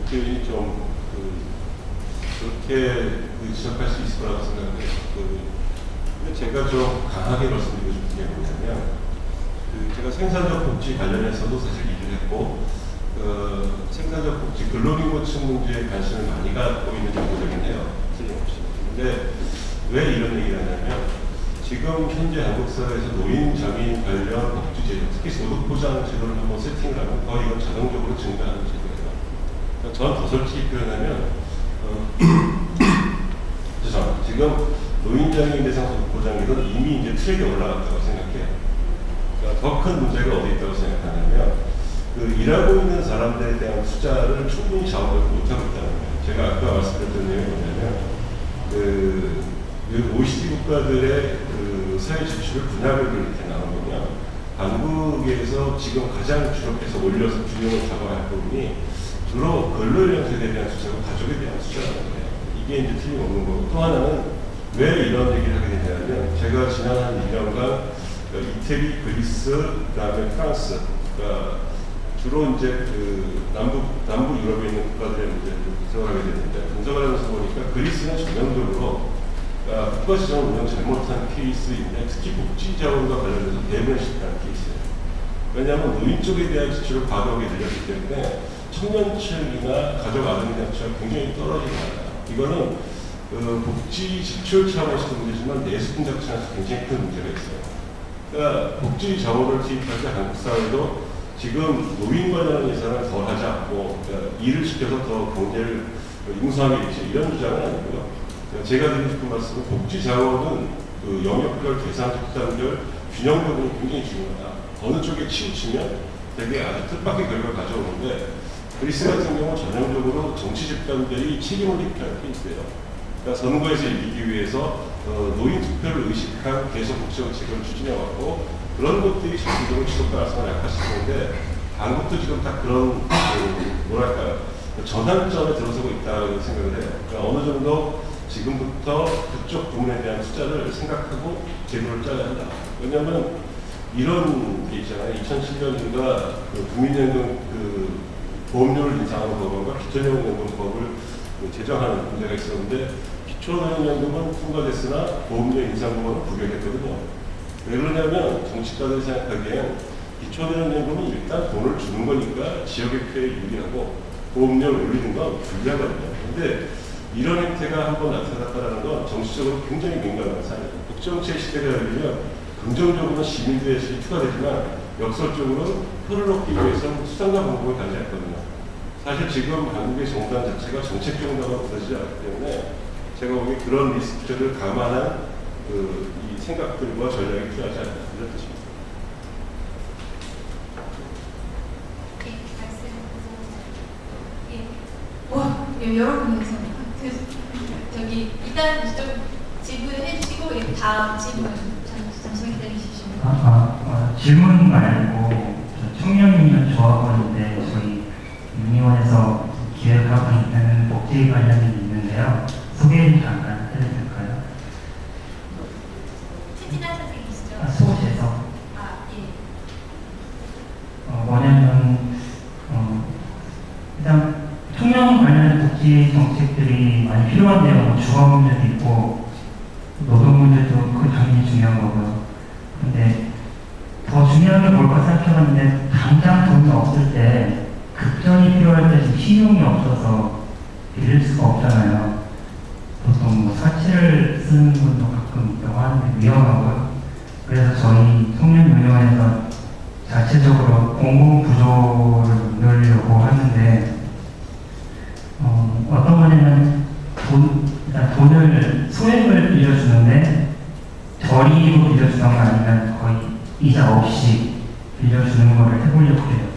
국회의원이 좀 그렇게 지적할 수 있을 거라고 생각해요. 근데 제가 좀 강하게 말씀드리고 싶은 게 뭐냐면, 제가 생산적 복지 관련해서도 사실 일을 했고, 생산적 복지 근로기고층 문제에 관심을 많이 갖고 있는 정도적인 해요. 틀림없이. 근데 왜 이런 얘기를 하냐면, 지금 현재 한국 사회에서 노인, 장애인 관련 복지 제도, 특히 소득 보장 제도를 한번 세팅을 하면 거의 이건 자동적으로 증가하는 제도예요. 그러니까 저는 더 솔직히 표현하면, 죄송합니다. 지금 노인, 장애인 대상 소득 보장률은 이미 이제 트랙에 올라갔다고 생각해요. 그러니까 더 큰 문제가 어디 있다고 생각하냐면, 일하고 있는 사람들에 대한 투자를 충분히 자원을 못하고 있다는 거예요. 제가 아까 말씀드렸던 내용이 뭐냐면, OECD 국가들의 사회 지출을 분야별로 이렇게 나누면, 한국에서 지금 가장 주력해서 올려서 균형을 잡아갈 부분이 주로 근로인력 세대에 대한 투자고 가족에 대한 투자라는 거예요. 이게 이제 틀림없는 거고, 또 하나는 왜 이런 얘기를 하게 되냐면, 제가 지난 한 2년간 이태리, 그리스, 그다음에 프랑스, 그러니까 주로 이제 남부 유럽에 있는 국가들의 문제를 분석하게 되는데, 분석을 하면서 보니까 그리스는 전형적으로 국가 시장을 운영 잘못한 케이스인데, 특히 복지 자원과 관련해서 대변실한 케이스예요. 왜냐하면 노인 쪽에 대한 지출을 과도하게 늘렸기 때문에 청년층이나 가족 아동에 대한 지출이 굉장히 떨어지게 나요. 이거는 복지 지출 차원에서도 문제지만 내수 공작 차원에서 굉장히 큰 문제가 있어요. 그러니까 복지 자원을 투입할 때 한국 사회도 지금 노인 관련 예산을 더 하자, 그러니까 일을 시켜서 더 경제를 융성하게 되지, 이런 주장은 아니고요. 제가 드리고 싶은 말씀은, 복지 자원은 영역별, 대상적, 특단별 균형 부분이 굉장히 중요하다. 어느 쪽에 치우치면 되게 아주 뜻밖의 결과를 가져오는데, 그리스 같은 경우는 전형적으로 정치 집단들이 책임을 입히는 케이스예요. 그러니까 선거에서 이기기 위해서 노인 투표를 의식한 계속 복지 정책을 추진해왔고, 그런 것들이 장기적으로 지속 가능성을 약화시키는데, 한국도 지금 딱 그런 뭐랄까요, 전환점에 들어서고 있다고 생각을 해요. 그러니까 어느 정도 지금부터 그쪽 부분에 대한 투자를 생각하고 제도를 짜야 한다. 왜냐하면 이런 게 있잖아요. 2007년인가 국민연금 보험료를 인상하는 법안과 기초연금법을 제정하는 문제가 있었는데, 기초연금은 통과됐으나 보험료 인상 법안은 부결했거든요. 왜 그러냐면 정치가들이 생각하기엔 기초연금은 일단 돈을 주는 거니까 지역의 피해에 유리하고, 보험료를 올리는 건 불리하거든요. 근데 이런 행태가 한번 나타났다는 건 정치적으로 굉장히 민감한 사안이에요. 국정체 시대가 열리면 긍정적으로는 시민들의 수익이 추가되지만, 역설적으로 표를 얻기 위해서는 수단과 방법을 달리했거든요. 사실 지금 한국의 정당 자체가 정책 정당으로 부서지지 않기 때문에, 제가 보기에 그런 리스크를 감안한 이 생각들과 전략이 필요하지 않나, 이런 뜻입니다. 여러분께서 저기 일단 좀 질문해 주시고 다음 질문 잠시만 기다리십시오. 질문 말고 청년유니언 조합원인데 저희 유니언에서 기획하고 있는 복지 관련이 있는데요. 소개 잠깐 해도 될까요? 최진아 선생님이시죠? 소시에서. 예. 뭐냐면 일단 청년 관련 복지 정책들이 많이 필요한데요. 주거 문제도 있고 노동 문제도 그 당연히 중요한 거고요. 근데 더 중요한 게 뭘까 생각해봤는데, 당장 돈이 없을 때, 급전이 필요할 때 지금 신용이 없어서 빌릴 수가 없잖아요. 보통 뭐 사치를 쓰는 분도 가끔 있다고 하는데 위험하고요. 그래서 저희 청년유니언에서 자체적으로 공공 구조를 만들려고 하는데, 어떤 거냐면 돈을 소액을 빌려주는데 저리로 빌려주던가 아니면 거의 이자 없이 빌려주는 거를 해보려고 해요.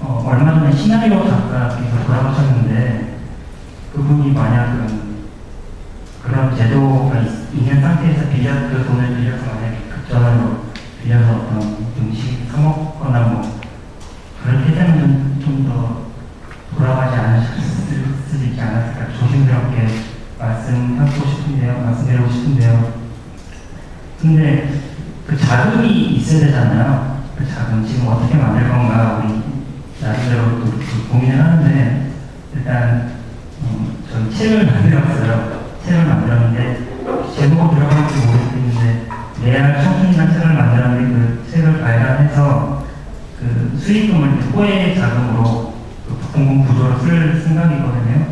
얼마 전에 시나리오 작가께서 돌아가셨는데, 그분이 만약은 그런 제도가 있는 상태에서 그 돈을 빌려서 만약에 급전으로 빌려서 어떤 음식 사 먹거나 뭐 그렇게 되면 좀 더 돌아가지 않으실 수 있지 않았을까 조심스럽게 말씀드리고 싶은데요. 근데 그 자금이 있어야 되잖아요. 그 자금 지금 어떻게 만들 건가 우리 나름대로 또 고민을 하는데, 일단 저희 책을 만들었어요. 책을 만들었는데 제목은 들어갈지 모르겠는데 레알 청춘이라는 책을 만들었는데 그 책을 발간해서 그 수익금을 이제 호혜 자금으로 그 공공 부조로 쓸 생각이거든요.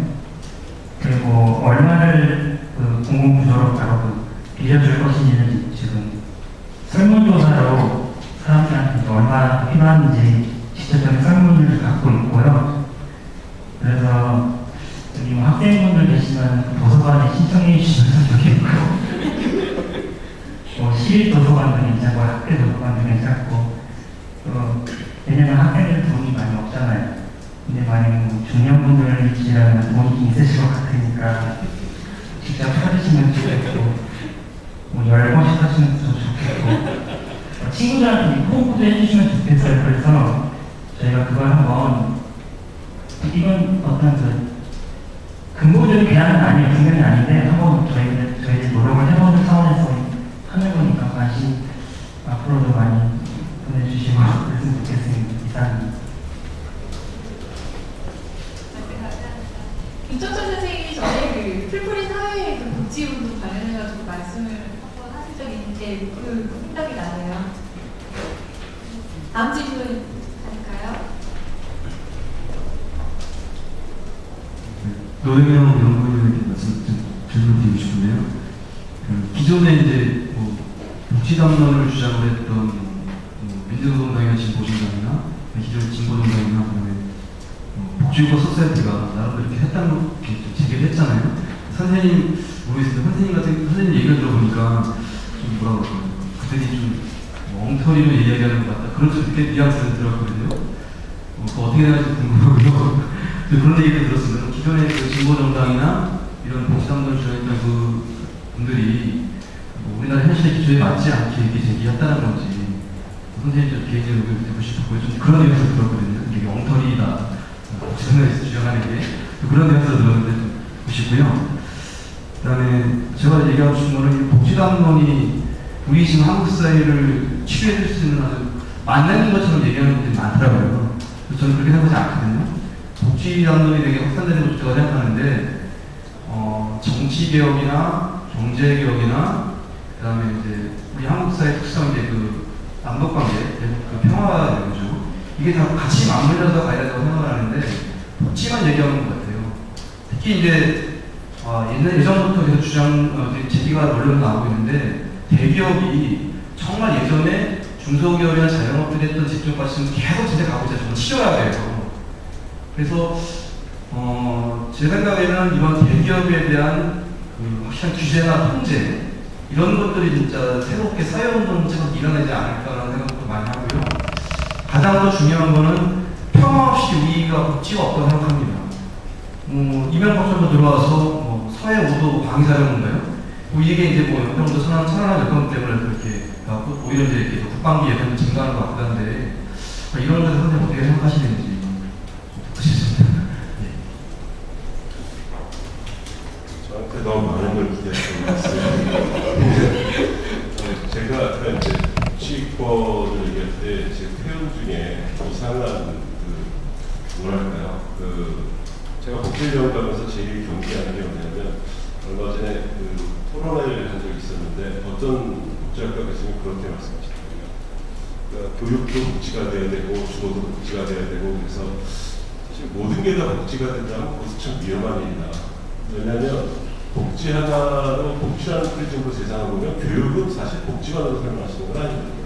그리고 얼마를 그 공공 부조로 바로 그 빌려줄 것인지는 지금 설문조사로 사람들한테 얼마나 필요한지 직접적인 설문을 갖고 있고요. 그래서 여기 뭐 학생분들 계시면 도서관에 신청해 주시면 좋겠고, 뭐 시립 도서관도 괜찮고 학교 도서관도 괜찮고, 왜냐면 학생들 돈이 많이 없잖아요. 근데 만약 뭐 중년분들이시라면 돈이 있으실 것 같으니까 직접 사주시면 좋겠고, 뭐 10번씩 하시면 더 좋겠고, 친구들한테 홍보도 해주시면 좋겠어요. 그래서 저희가 그걸 한번, 이건 어떤 그 근본적인 대안은 아니에요. 분명히 아닌데 한번 저희들 노력을 해보는 차원에서 하는 거니까 관심 앞으로도 많이 보내주시고 그랬으면 좋겠습니다. 이상입니다. 김정철 선생님이 전에 그 풀뿌리 사회 그 복지운동 관련해가지고 말씀을 한번 하신 적이 있는데 그 생각이 나네요. 다음 질문 할까요? 노영영 연구위원에게 질문 드리고 싶은데요. 기존에 이제 뭐 복지담론을 주장을 했던 민주노동당이나 진보정당이나 기존 진보정당이나 복지유가 소사이티가 나름대로 이렇게 했다는 이렇게 제기를 했잖아요. 선생님 모르겠습니다. 선생님 얘기를 들어보니까 좀 뭐라고 할까요? 그들이 좀 엉터리로 이야기하는 것 같다. 그런 좀 그렇게 뉘앙스를 들었거든요. 그거 어떻게 되는지 궁금하고요. 그런 얘기를 들었습니다. 기존의 그 진보정당이나 이런 복지담론을 주장했던 그 분들이 우리나라 현실의 기초에 맞지 않게 이렇게 제기했다는 건지 선생님 좀 개인적으로 의견을 듣고 싶었고요. 좀 그런 뉘앙스를 들었거든요. 이게 엉터리다. 복지담론에서 주장하는 게 그런 뉘앙스를 들었는데 좀 듣고 싶고요. 그 다음에 제가 얘기하고 싶은 거는 복지담론이 우리 지금 한국 사회를 치유해 줄 수 있는 아주 맞는 것처럼 얘기하는 분들이 많더라고요. 그래서 저는 그렇게 생각하지 않거든요. 복지담론이 되게 확산되는 것도 제가 생각하는데 정치개혁이나 경제개혁이나 그 다음에 이제 우리 한국 사회 특성 이제 그 남북관계, 그 평화교주 이게 다 같이 맞물려서 가야 된다고 생각을 하는데 복지만 얘기하는 것 같아요. 특히 이제 예전부터 계속 제기가 논란이 나오고 있는데 대기업이 정말 예전에 중소기업이나 자영업들이 했던 직접 말씀 계속 진짜 가고 있어요. 정말 치열하게 해요. 그래서 제 생각에는 이런 대기업에 대한 그 확실한 규제나 통제 이런 것들이 진짜 새롭게 사회운동처럼 일어나지 않을까라는 생각도 많이 하고요. 가장 더 중요한 거는 평화 없이 우리가 복지가 없다고 생각합니다. 이명박 정부 들어와서 서해 5도 방위사령인가요? 이게 이제 뭐 연평도 천안함 여건 때문에 그렇게 가고 오히려 이제 국방비 예산이 증가하는 것 같기도 한데 이런 것에 선생님 어떻게 생각하시는지 듣고 저한테 너무 많은 걸 기대하시는 것 같습니다. 제가 아까 이제 복지권을 얘기할 때 제 표현 중에 이상한 뭐랄까요? 제가 복지위원 가면서 제일 경계하는 게 뭐냐면 얼마 전에 토론회를 한 적이 있었는데 어떤 복지학과 교수님이 그렇게 말씀하시더라고요. 그러니까 교육도 복지가 돼야 되고 주거도 복지가 돼야 되고 그래서 사실 모든 게 다 복지가 된다면 그것은 참 위험한 일이다. 왜냐하면 복지 하나로 복지라는 프리즘으로 세상을 보면 교육은 사실 복지관으로 설명하시는 건 아니거든요.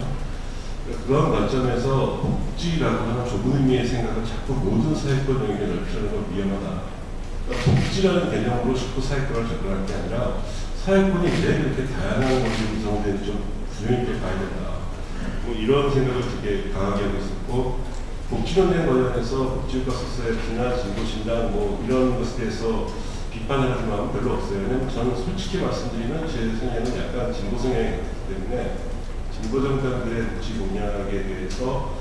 그런 관점에서 복지라고 하는 좁은 의미의 생각을 자꾸 모든 사회권 영역에 넓히려는 건 위험하다. 그러니까 복지라는 개념으로 자꾸 사회권을 접근할 게 아니라 사회권이 왜 그렇게 다양한 것이 구성되는지 좀 균형 있게 봐야 된다. 뭐 이런 생각을 되게 강하게 하고 있었고 복지론에 관련해서 복지국가 소사이티나 진보신당 뭐 이런 것에 대해서 비판을 하는 마음은 별로 없어요. 왜냐면 저는 솔직히 말씀드리면 제 생각에는 약간 진보 성향이 있기 때문에 진보 정당들의 복지 공약에 대해서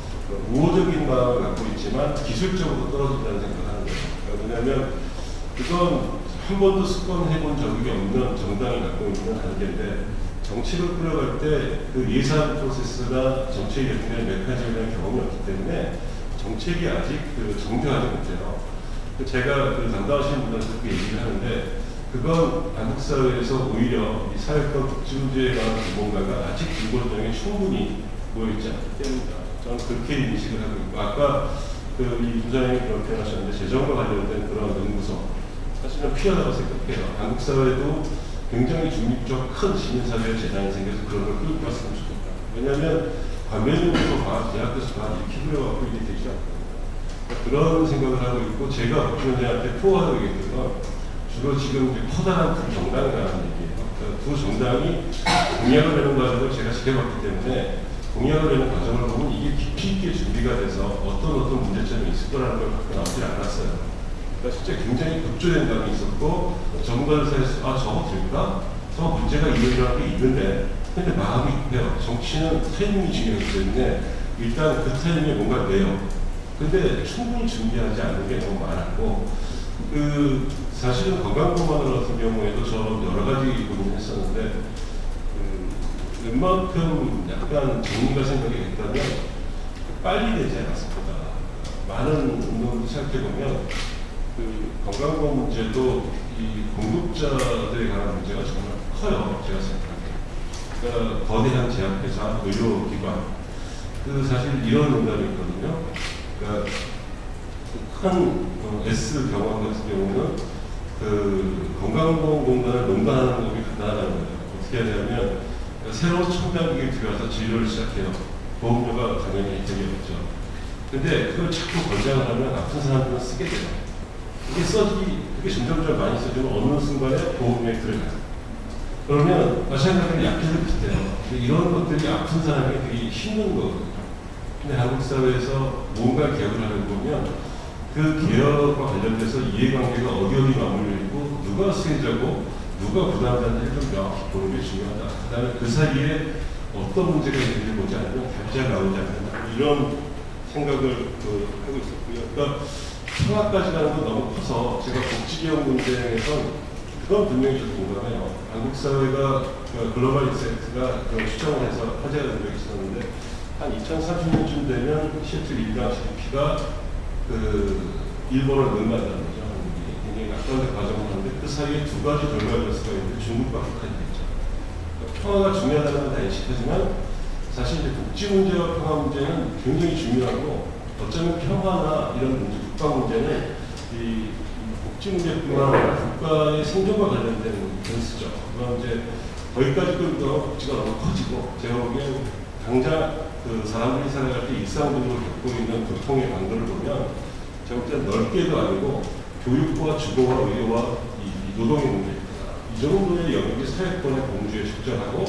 우호적인 마음을 갖고 있지만 기술적으로 떨어진다는 생각을 하는 거예요. 왜냐하면 그건 한 번도 습관해본 적이 없는 정당이 갖고 있는 한계인데 정책을 끌어갈 때 그 예산 프로세스나 정책 연결 메커니즘이라는 경험이 없기 때문에 정책이 아직 정교하지 못해요. 제가 그 담당하시는 분들한테 그렇게 얘기를 하는데 그건 한국 사회에서 오히려 이 사회권 복지 문제에 관한 전문가가 아직 불고정에 충분히 모여있지 않기 때문이다. 저는 그렇게 인식을 하고 있고 아까 이 부장님이 그런 표현하셨는데 재정과 관련된 그런 연구소 사실은 필요하다고 생각해요. 한국 사회도 굉장히 중립적 큰 시민사회의 재단이 생겨서 그런 걸 끌고 갔으면 좋겠다. 왜냐하면 관면연구소 봐, 대학교에서 봐 이렇게 그려갖고 이게 되지 않거든요. 그런 생각을 하고 있고 제가 복지원장한테 포화하고 있겠던 주로 지금 이제 커다란 두 정당이라는 얘기예요. 두 정당이 공약을 내는 과정을 제가 지켜봤기 때문에 공약을 내는 과정을 보면 이게 깊이 있게 준비가 돼서 어떤 문제점이 있을 거라는 걸 갖고 나오질 않았어요. 그러니까 실제 굉장히 급조된 감이 있었고 전문가들 사이에서 아 저거 될까? 저거 문제가 이런 게 있는데 근데 마음이 급해요. 정치는 타이밍이 중요하기 때문에 일단 그 타이밍에 뭔가 내요. 근데 충분히 준비하지 않는 게 너무 많았고 사실은 건강보험원 같은 경우에도 저 여러 가지 고민을 했었는데 웬만큼 약간 전문가 생각이 있다면 빨리 되지 않았습니다. 많은 운동을 생각해보면 건강보험 문제도 이 공급자들에 관한 문제가 정말 커요. 제가 생각하기에. 그러니까 거대한 제약회사, 의료기관 사실 이런 농담이 있거든요. 그러니까 큰 S 병원 같은 경우는 건강보험공단을 농단하는 법이 간단하다는 거예요. 어떻게 하냐면 새로운 첨단기기를 들여서 진료를 시작해요. 보험료가 당연히 되게 없죠. 근데 그걸 자꾸 권장을 하면 아픈 사람들은 쓰게 돼요. 그게 점점점 많이 써지면 어느 순간에 보험료에 들어가요. 그러면 마찬가지로 약해도 비슷해요. 근데 이런 것들이 아픈 사람이 되게 힘든 거거든요. 근데 한국 사회에서 뭔가 개혁을 하려고 보면 그 개혁과 관련돼서 이해관계가 어디 맞물려 있고 누가 수혜자고 누가 부담자인지를 좀 명확히 보는 게 중요하다. 그 다음에 그 사이에 어떤 문제가 있는지 보지 않으면 결제가 나오지 않는다. 이런 생각을 하고 있었고요. 그러니까 평화까지 가는 건 너무 커서 제가 복지개혁 문제에서 그건 분명히 저도 공감해요. 한국 사회가 글로벌 익센트가 추정을 해서 화제가 된 적이 있었는데 한 2030년쯤 되면 시애틀 인당 GDP가 일본을 능가한다는 거죠. 한국이 굉장히 낙관된 과정을 하는데 그 사이에 두 가지 결과가 있을 수가 있는데 중국과 북한이 있죠. 그러니까 평화가 중요하다는 건 다 인식하지만 사실 이제 복지 문제와 평화 문제는 굉장히 중요하고 어쩌면 평화나 이런 문제, 국가 문제는 이 복지 문제뿐만 아니라 국가의 생존과 관련된 변수죠. 그럼 이제 거기까지 끌고 복지가 너무 커지고 제가 보기엔 당장 사람들이 살아갈 때 일상적으로 겪고 있는 고통의 강도를 보면 제가 볼 때는 넓게도 아니고 교육과 주거와 의료와 이 노동의 문제입니다. 이 정도의 영역이 사회권의 공주에 적절하고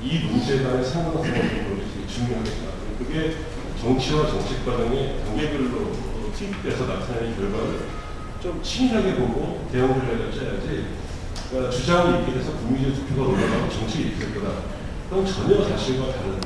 이 문제에 관한 상관성을 보는 것이 되게 중요하겠다. 그게 정치와 정책 과정이 단계별로 투입돼서 나타내는 결과를 좀 치밀하게 보고 대응 전략을 짜야지 그러니까 주장을 읽게 돼서 국민적 투표가 올라가고 정책이 이렇게 될 거다. 그건 전혀 사실과 다른